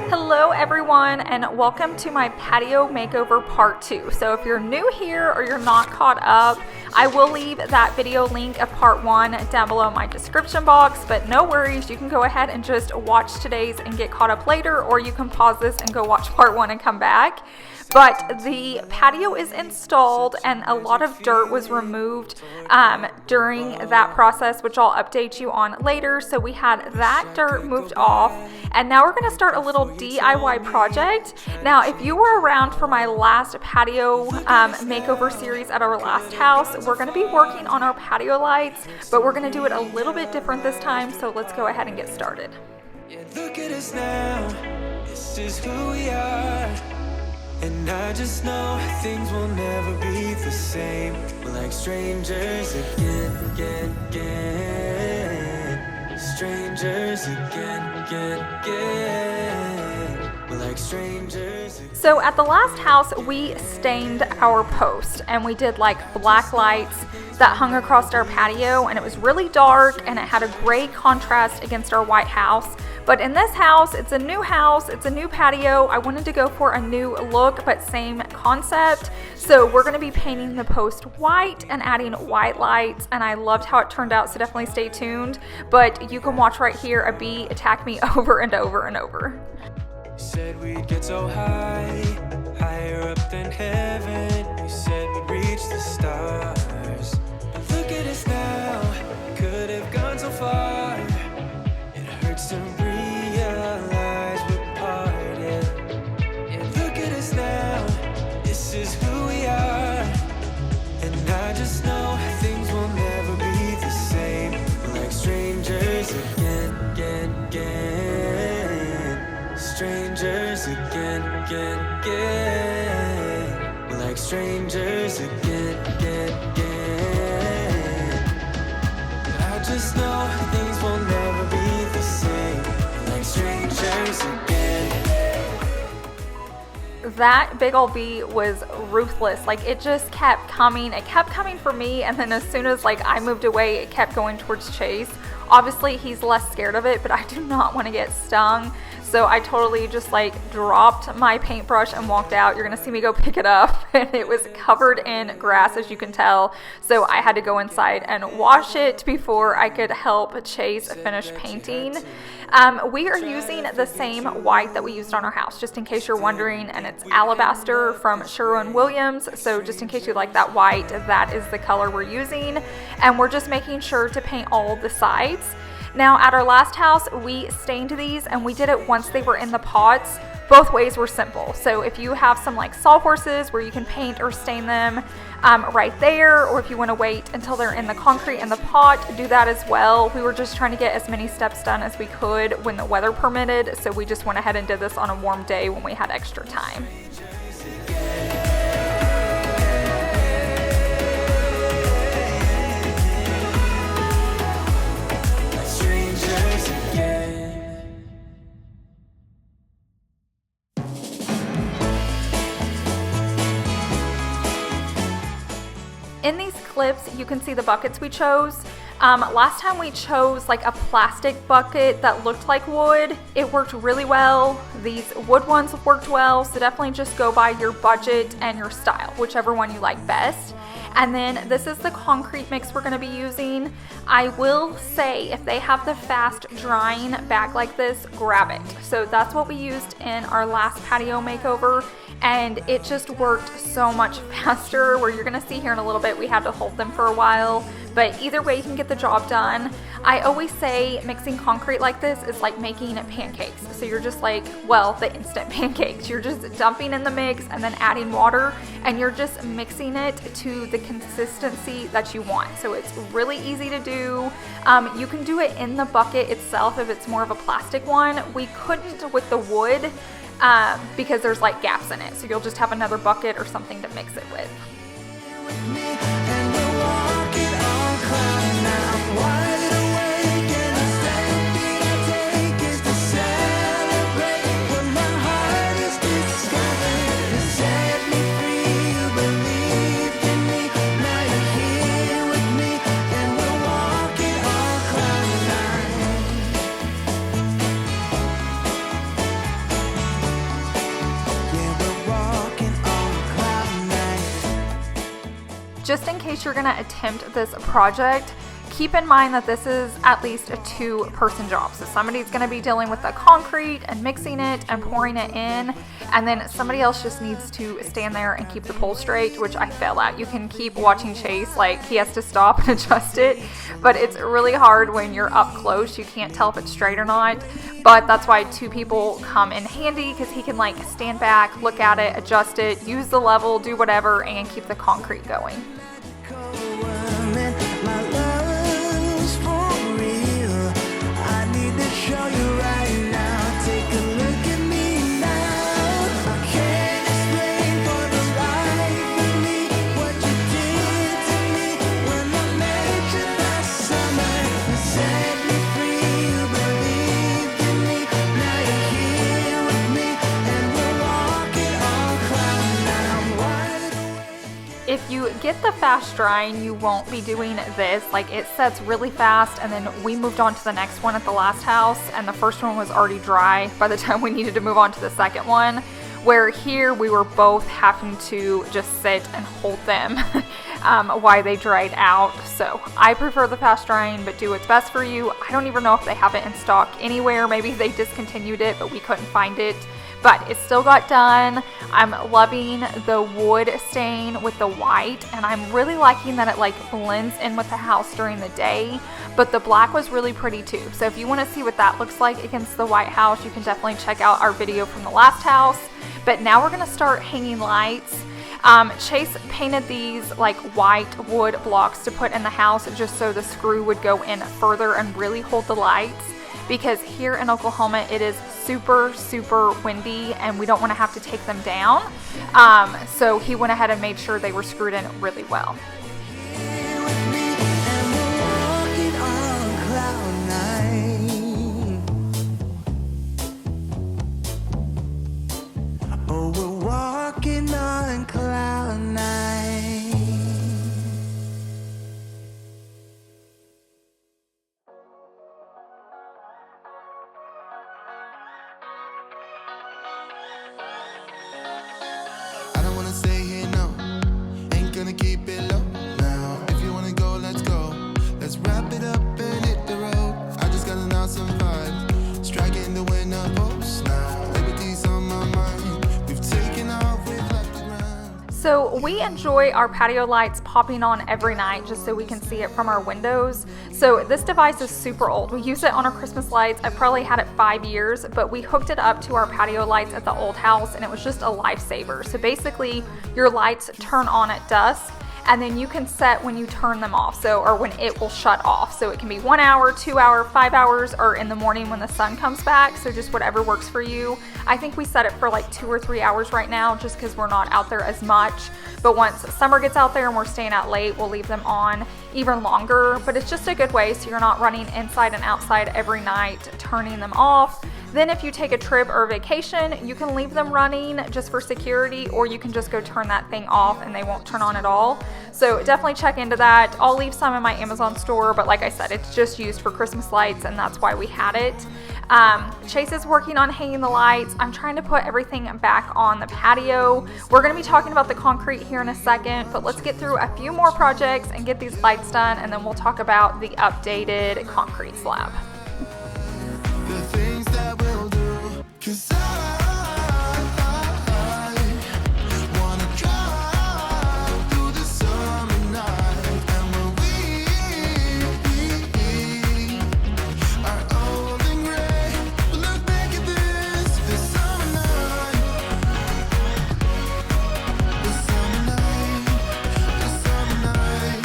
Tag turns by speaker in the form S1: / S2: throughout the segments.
S1: Hello everyone, and welcome to my patio makeover part 2. So if you're new here or you're not caught up, I will leave that video link of part 1 down below in my description box, but no worries, you can go ahead and just watch today's and get caught up later, or you can pause this and go watch part 1 and come back. But the patio is installed and a lot of dirt was removed during that process, which I'll update you on later. So we had that dirt moved off, and now we're going to start a little DIY project. Now, if you were around for my last patio makeover series at our last house, we're going to be working on our patio lights, but we're going to do it a little bit different this time. So let's go ahead and get started.
S2: Yeah, look at us now, this is who we are. And I just know things will never be the same. We're like strangers again. Strangers again. We're like strangers again.
S1: So at the last house, we stained our post and we did like black lights that hung across our patio, and it was really dark and it had a gray contrast against our white house. But in this house, it's a new patio. I wanted to go for a new look, but same concept. So we're gonna be painting the post white and adding white lights, and I loved how it turned out, so definitely stay tuned. But you can watch right here a bee attack me over and over and over.
S2: Said we'd get so high, higher up than heaven. We said we'd reach the stars. But look at us now, could have gone so far. It hurts to realize we're parted. Yeah, look at us now, this is who we are. And I just know things will never be the same. We're like strangers again. Strangers again. We're like strangers again. I just know things will never be the same. We're like strangers again.
S1: That big old bee was ruthless. Like, it just kept coming. It kept coming for me, and then as soon as like I moved away, it kept going towards Chase. Obviously, he's less scared of it, but I do not want to get stung. So I totally just like dropped my paintbrush and walked out. You're gonna see me go pick it up, and it was covered in grass, as you can tell. So I had to go inside and wash it before I could help Chase finish painting. We are using the same white that we used on our house, just in case you're wondering, and it's alabaster from Sherwin Williams. So just in case you like that white, that is the color we're using. And we're just making sure to paint all the sides. Now, at our last house, we stained these, and we did it once they were in the pots. Both ways were simple. So if you have some like sawhorses where you can paint or stain them right there, or if you want to wait until they're in the concrete in the pot, do that as well. We were just trying to get as many steps done as we could when the weather permitted, so we just went ahead and did this on a warm day when we had extra time. In these clips, you can see the buckets we chose. Last time we chose like a plastic bucket that looked like wood. It worked really well. These wood ones worked well, so definitely just go by your budget and your style, whichever one you like best. And then this is the concrete mix we're going to be using. I will say, if they have the fast drying bag like this, grab it. So that's what we used in our last patio makeover, and it just worked so much faster, where you're going to see here in a little bit we had to hold them for a while. But either way, you can get the job done. I always say mixing concrete like this is like making pancakes. So you're just like, well, the instant pancakes. You're just dumping in the mix and then adding water, and you're just mixing it to the consistency that you want. So it's really easy to do. You can do it in the bucket itself if it's more of a plastic one. We couldn't with the wood because there's like gaps in it. So you'll just have another bucket or something to mix it with. just in case you're gonna attempt this project, keep in mind that this is at least a 2-person job. So somebody's going to be dealing with the concrete and mixing it and pouring it in, and then somebody else just needs to stand there and keep the pole straight, which I fail at. You can keep watching Chase, like he has to stop and adjust it, but it's really hard when you're up close. You can't tell if it's straight or not, but that's why 2 people come in handy, because he can like stand back, look at it, adjust it, use the level, do whatever, and keep the concrete going. If you get the fast drying, you won't be doing this. Like, it sets really fast, and then we moved on to the next one at the last house, and the first one was already dry by the time we needed to move on to the second one, where here we were both having to just sit and hold them while they dried out. So I prefer the fast drying, but do what's best for you. I don't even know if they have it in stock anywhere. Maybe they discontinued it, but we couldn't find it. But it still got done. I'm loving the wood stain with the white, and I'm really liking that it like blends in with the house during the day, but the black was really pretty too. So if you want to see what that looks like against the white house, you can definitely check out our video from the last house. But now we're going to start hanging lights. Chase painted these like white wood blocks to put in the house just so the screw would go in further and really hold the lights, because here in Oklahoma it is super windy and we don't want to have to take them down. So he went ahead and made sure they were screwed in really well.
S2: Oh, we're walking on cloud nine. I don't wanna stay here, no. Ain't gonna keep it low now. If you wanna go, let's go. Let's wrap it up and hit the road. I just got an awesome vibe, striking the winner post now. Liberty's on my mind. We've taken off, we've left the ground.
S1: So we enjoy our patio lights popping on every night just so we can see it from our windows. So this device is super old. We use it on our Christmas lights. I've probably had it 5 years, but we hooked it up to our patio lights at the old house, and it was just a lifesaver. So basically your lights turn on at dusk, and then you can set when you turn them off, so, or when it will shut off. So it can be 1 hour, 2 hour, 5 hours, or in the morning when the sun comes back. So just whatever works for you. I think we set it for like 2 or 3 hours right now, just because we're not out there as much. But once summer gets out there and we're staying out late, we'll leave them on even longer. But it's just a good way so you're not running inside and outside every night, turning them off. Then if you take a trip or a vacation, you can leave them running just for security, or you can just go turn that thing off and they won't turn on at all. So definitely check into that. I'll leave some in my Amazon store, but like I said, it's just used for Christmas lights, and that's why we had it. Chase is working on hanging the lights. I'm trying to put everything back on the patio. We're going to be talking about the concrete here in a second, but let's get through a few more projects and get these lights done, and then we'll talk about the updated concrete slab.
S2: The things that we'll do, 'cause I wanna drive through the summer night, and when we are old and gray, we'll look back at this summer night, this summer night, this summer night.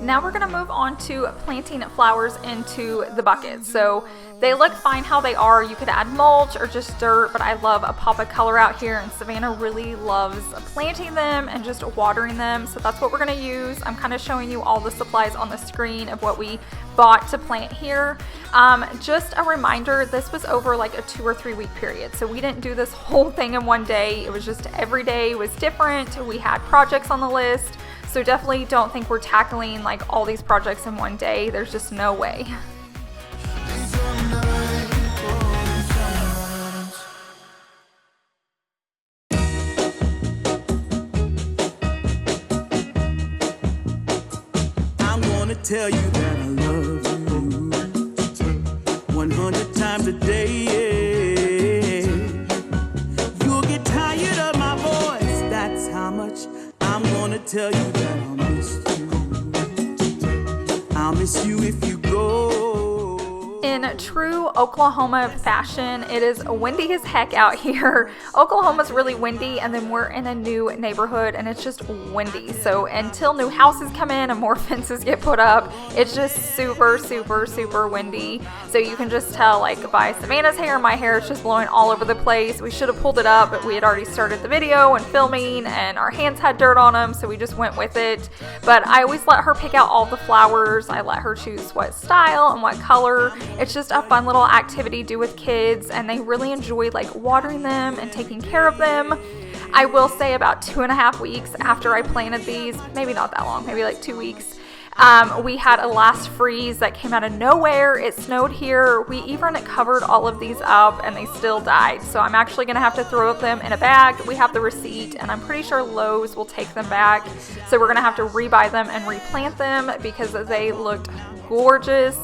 S1: Now we're gonna move on to planting flowers into the bucket. So they look fine how they are. You could add mulch or just dirt, but I love a pop of color out here, and Savannah really loves planting them and just watering them. So that's what we're gonna use. I'm kind of showing you all the supplies on the screen of what we bought to plant here. Just a reminder, this was over like a 2 or 3 week period. So we didn't do this whole thing in one day. It was just every day was different. We had projects on the list. So definitely don't think we're tackling like all these projects in one day. There's just no way.
S3: I'm gonna tell you that I love you 100 times a day. You'll get tired of my voice, that's how much I'm gonna tell you that I'll miss you. I'll miss you if you go.
S1: In true Oklahoma fashion, it is windy as heck out here. Oklahoma's really windy, and then we're in a new neighborhood and it's just windy. So until new houses come in and more fences get put up, it's just super, super, super windy. So you can just tell like by Savannah's hair, my hair is just blowing all over the place. We should have pulled it up, but we had already started the video and filming and our hands had dirt on them, so we just went with it. But I always let her pick out all the flowers. I let her choose what style and what color. It's just a fun little activity to do with kids, and they really enjoy like watering them and taking care of them. I will say about 2.5 weeks after I planted these, maybe not that long, maybe like 2 weeks, we had a last freeze that came out of nowhere. It snowed here. We even covered all of these up and they still died. So I'm actually going to have to throw them in a bag. We have the receipt and I'm pretty sure Lowe's will take them back. So we're going to have to rebuy them and replant them because they looked gorgeous.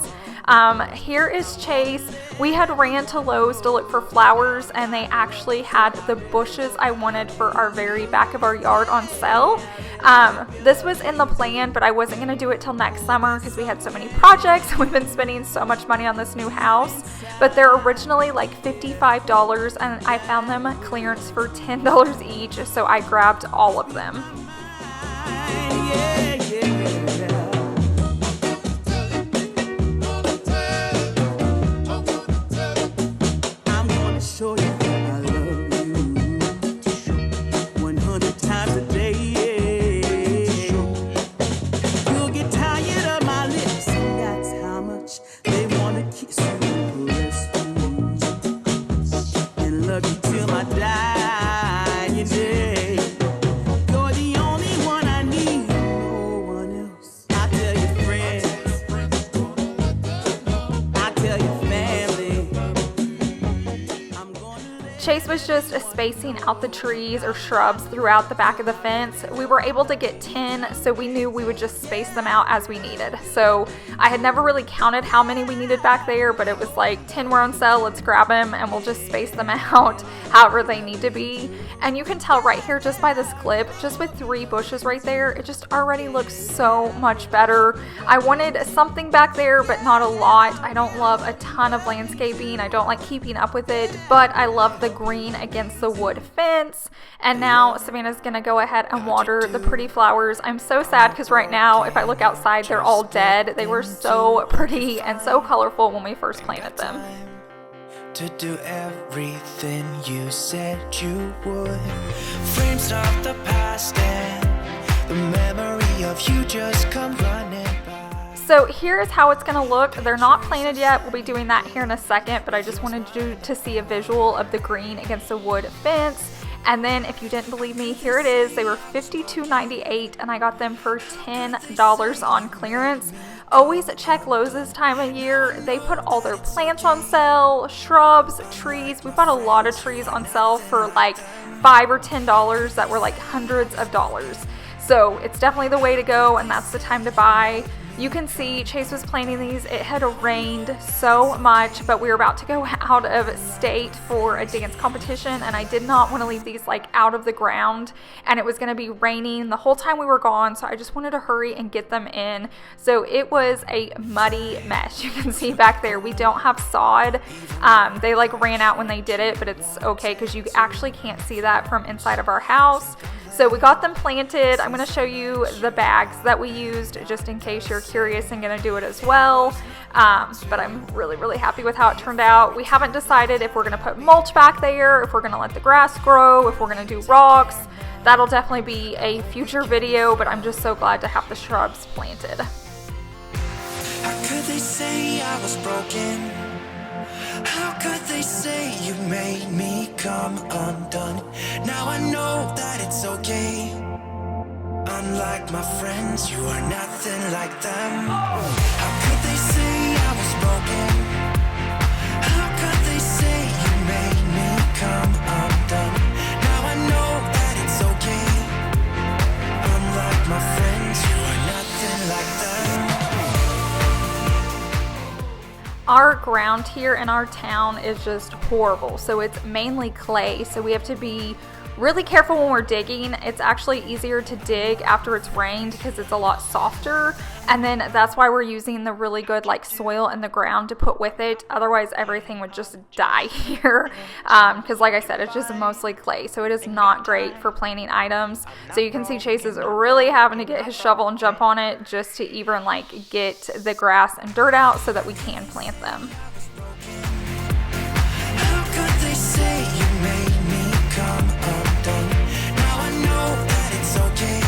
S1: Here is Chase. We had ran to Lowe's to look for flowers and they actually had the bushes I wanted for our very back of our yard on sale. This was in the plan, but I wasn't going to do it till next summer because we had so many projects. We've been spending so much money on this new house, but they're originally like $55 and I found them clearance for $10 each. So I grabbed all of them.
S3: Show you that I love you 100 times a day. You'll get tired of my lips, and that's how much they wanna kiss you and caress you and love you till my dying day. You're the only one I need, no one else. I tell your friends, I tell your family.
S1: Chase was just spacing out the trees or shrubs throughout the back of the fence. We were able to get 10, so we knew we would just space them out as we needed. So I had never really counted how many we needed back there, but it was like 10 were on sale, let's grab them and we'll just space them out however they need to be. And you can tell right here just by this clip, just with 3 bushes right there, it just already looks so much better. I wanted something back there, but not a lot. I don't love a ton of landscaping. I don't like keeping up with it, but I love the green against the wood fence. And now Savannah's gonna go ahead and water the pretty flowers. I'm so sad because right now if I look outside they're all dead. They were so pretty and so colorful when we first planted them.
S2: To do everything you said you would. Frames of the past and the memory of you just come running by.
S1: So here's how it's going to look. They're not planted yet. We'll be doing that here in a second, but I just wanted you to see a visual of the green against the wood fence. And then if you didn't believe me, here it is. They were $52.98 and I got them for $10 on clearance. Always check Lowe's this time of year. They put all their plants on sale, shrubs, trees. We bought a lot of trees on sale for like $5 or $10 that were like hundreds of dollars. So it's definitely the way to go and that's the time to buy. You can see Chase was planting these. It had rained so much, but we were about to go out of state for a dance competition, and I did not want to leave these like out of the ground, and it was going to be raining the whole time we were gone, so I just wanted to hurry and get them in. So it was a muddy mess. You can see back there we don't have sod. They like ran out when they did it, but it's okay because you actually can't see that from inside of our house. So we got them planted. I'm going to show you the bags that we used just in case you're curious and going to do it as well. But I'm really happy with how it turned out. We haven't decided if we're going to put mulch back there, if we're going to let the grass grow, if we're going to do rocks. That'll definitely be a future video, but I'm just so glad to have the shrubs planted.
S2: How could they say I was broken? How could they say you made me come undone? Now I know that it's okay. Unlike my friends, you are nothing like them. How could they say I was broken? How could they say you made me come undone? Now I know that it's okay. Unlike my friends, you are nothing like them.
S1: Our ground here in our town is just horrible. So it's mainly clay. So we have to be really careful when we're digging. It's actually easier to dig after it's rained because it's a lot softer. And then that's why we're using the really good like soil in the ground to put with it. Otherwise everything would just die here. Because like I said, it's just mostly clay. So it is not great for planting items. So you can see Chase is really having to get his shovel and jump on it just to even like get the grass and dirt out so that we can plant them.
S2: How could they say you made me come undone? Now I know that it's okay.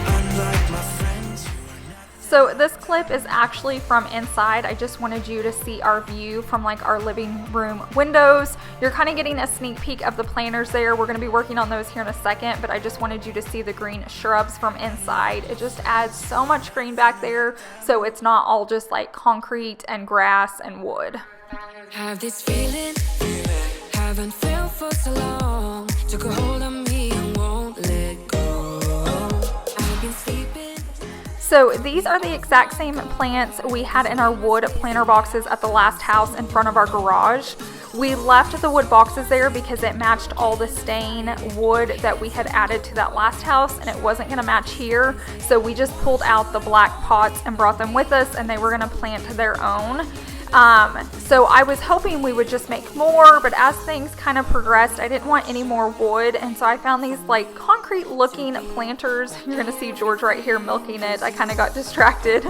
S2: Unlike my friends, you are not.
S1: So this clip is actually from inside. I just wanted you to see our view from like our living room windows. You're kind of getting a sneak peek of the planters there. We're going to be working on those here in a second, but I just wanted you to see the green shrubs from inside. It just adds so much green back there, so it's not all just like concrete and grass and wood.
S4: Have this feeling, haven't felt for so long. Took a hold on me and won't let go. I've been sleeping.
S1: So these are the exact same plants we had in our wood planter boxes at the last house in front of our garage. We left the wood boxes there because it matched all the stain wood that we had added to that last house, and it wasn't going to match here. So we just pulled out the black pots and brought them with us, and they were going to plant their own. So I was hoping we would just make more, but as things kind of progressed, I didn't want any more wood, and so I found these like concrete looking planters. You're gonna see George right here milking it. I kind of got distracted.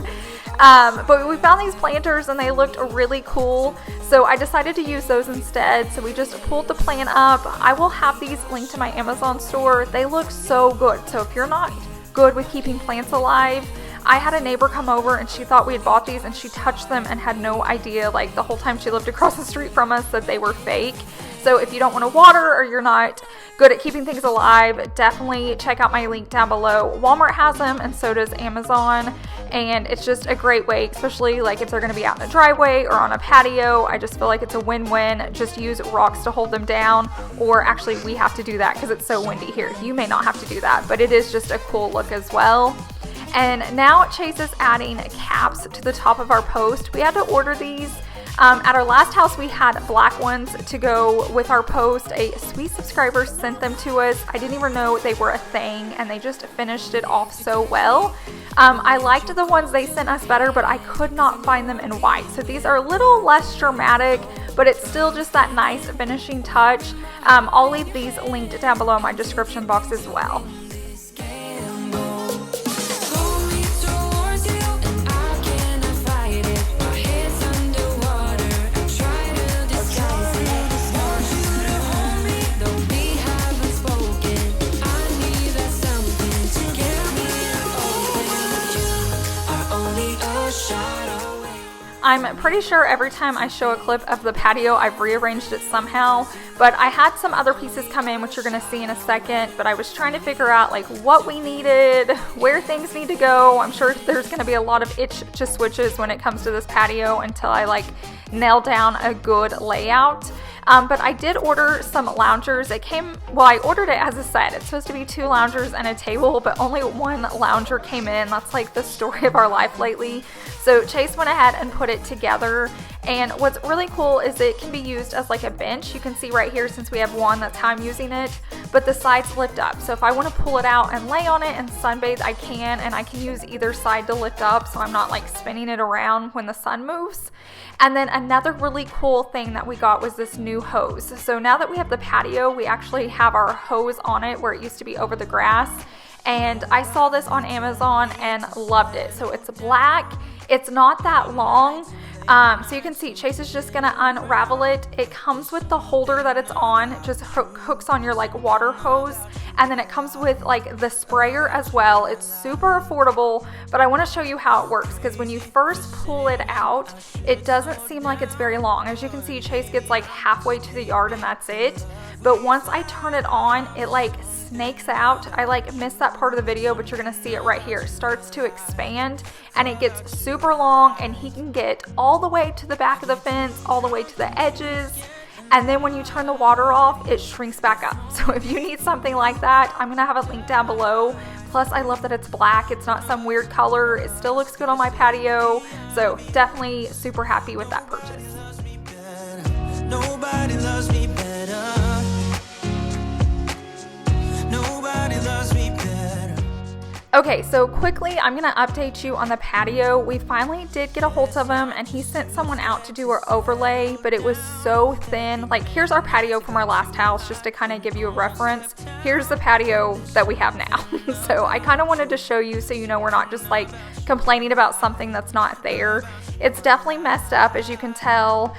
S1: But we found these planters and they looked really cool, so I decided to use those instead. So we just pulled the plant up. I will have these linked to my Amazon store. They look so good. So if you're not good with keeping plants alive, I had a neighbor come over and she thought we had bought these, and she touched them and had no idea, like the whole time she lived across the street from us, that they were fake. So if you don't want to water or you're not good at keeping things alive, definitely check out my link down below. Walmart has them and so does Amazon, and it's just a great way, especially like if they're going to be out in a driveway or on a patio. I just feel like it's a win-win. Just use rocks to hold them down, or actually we have to do that because it's so windy here. You may not have to do that, but it is just a cool look as well. And now Chase is adding caps to the top of our post. We had to order these. At our last house, we had black ones to go with our post. A sweet subscriber sent them to us. I didn't even know they were a thing, and they just finished it off so well. I liked the ones they sent us better, but I could not find them in white. So these are a little less dramatic, but it's still just that nice finishing touch. I'll leave these linked down below in my description box as well. I'm pretty sure every time I show a clip of the patio, I've rearranged it somehow, but I had some other pieces come in, which you're going to see in a second, but I was trying to figure out like what we needed, where things need to go. I'm sure there's going to be a lot of itch to switches when it comes to this patio until I like nail down a good layout. But I did order some loungers. I ordered it as a set. It's supposed to be 2 loungers and a table, but only 1 lounger came in. That's like the story of our life lately. So Chase went ahead and put it together. And what's really cool is it can be used as like a bench. You can see right here, since we have 1, that's how I'm using it. But the sides lift up. So if I want to pull it out and lay on it and sunbathe, I can. And I can use either side to lift up, so I'm not like spinning it around when the sun moves. And then another really cool thing that we got was this new hose. So now that we have the patio, we actually have our hose on it where it used to be over the grass. And I saw this on Amazon and loved it. So it's black. It's not that long. So you can see Chase is just going to unravel it. It comes with the holder that it's on. It just hooks on your like water hose. And then it comes with like the sprayer as well. It's super affordable, but I want to show you how it works, because when you first pull it out, it doesn't seem like it's very long. As you can see, Chase gets like halfway to the yard and that's it. But once I turn it on, it like snakes out. I like missed that part of the video, but you're gonna see it right here. It starts to expand and it gets super long, and he can get all the way to the back of the fence, all the way to the edges. And then when you turn the water off, it shrinks back up. So if you need something like that, I'm gonna have a link down below. Plus, I love that it's black. It's not some weird color. It still looks good on my patio. So definitely super happy with that purchase.
S2: Nobody loves me better. Nobody loves me better.
S1: Okay, so quickly, I'm going to update you on the patio. We finally did get a hold of him, and he sent someone out to do our overlay, but it was so thin. Like, here's our patio from our last house, just to kind of give you a reference. Here's the patio that we have now. So I kind of wanted to show you so you know we're not just like complaining about something that's not there. It's definitely messed up, as you can tell.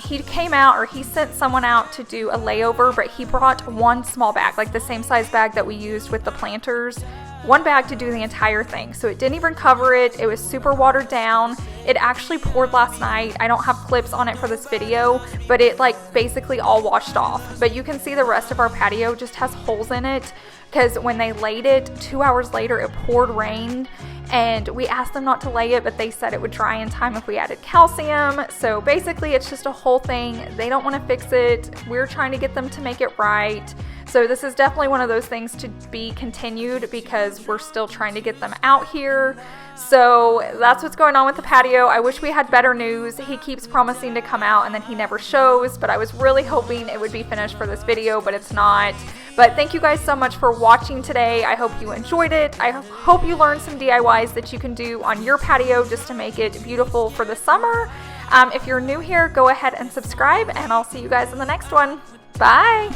S1: He sent someone out to do a layover, but he brought 1 small bag, like the same size bag that we used with the planters. 1 bag to do the entire thing. So it didn't even cover it. It was super watered down. It actually poured last night. I don't have clips on it for this video, but it like basically all washed off. But you can see the rest of our patio just has holes in it, because when they laid it, 2 hours later, it poured rain. And we asked them not to lay it, but they said it would dry in time if we added calcium. So basically, it's just a whole thing. They don't want to fix it. We're trying to get them to make it right. So this is definitely one of those things to be continued, because we're still trying to get them out here. So that's what's going on with the patio. I wish we had better news. He keeps promising to come out and then he never shows, but I was really hoping it would be finished for this video, but it's not. But thank you guys so much for watching today. I hope you enjoyed it. I hope you learned some DIYs that you can do on your patio just to make it beautiful for the summer. If you're new here, go ahead and subscribe, and I'll see you guys in the next one. Bye!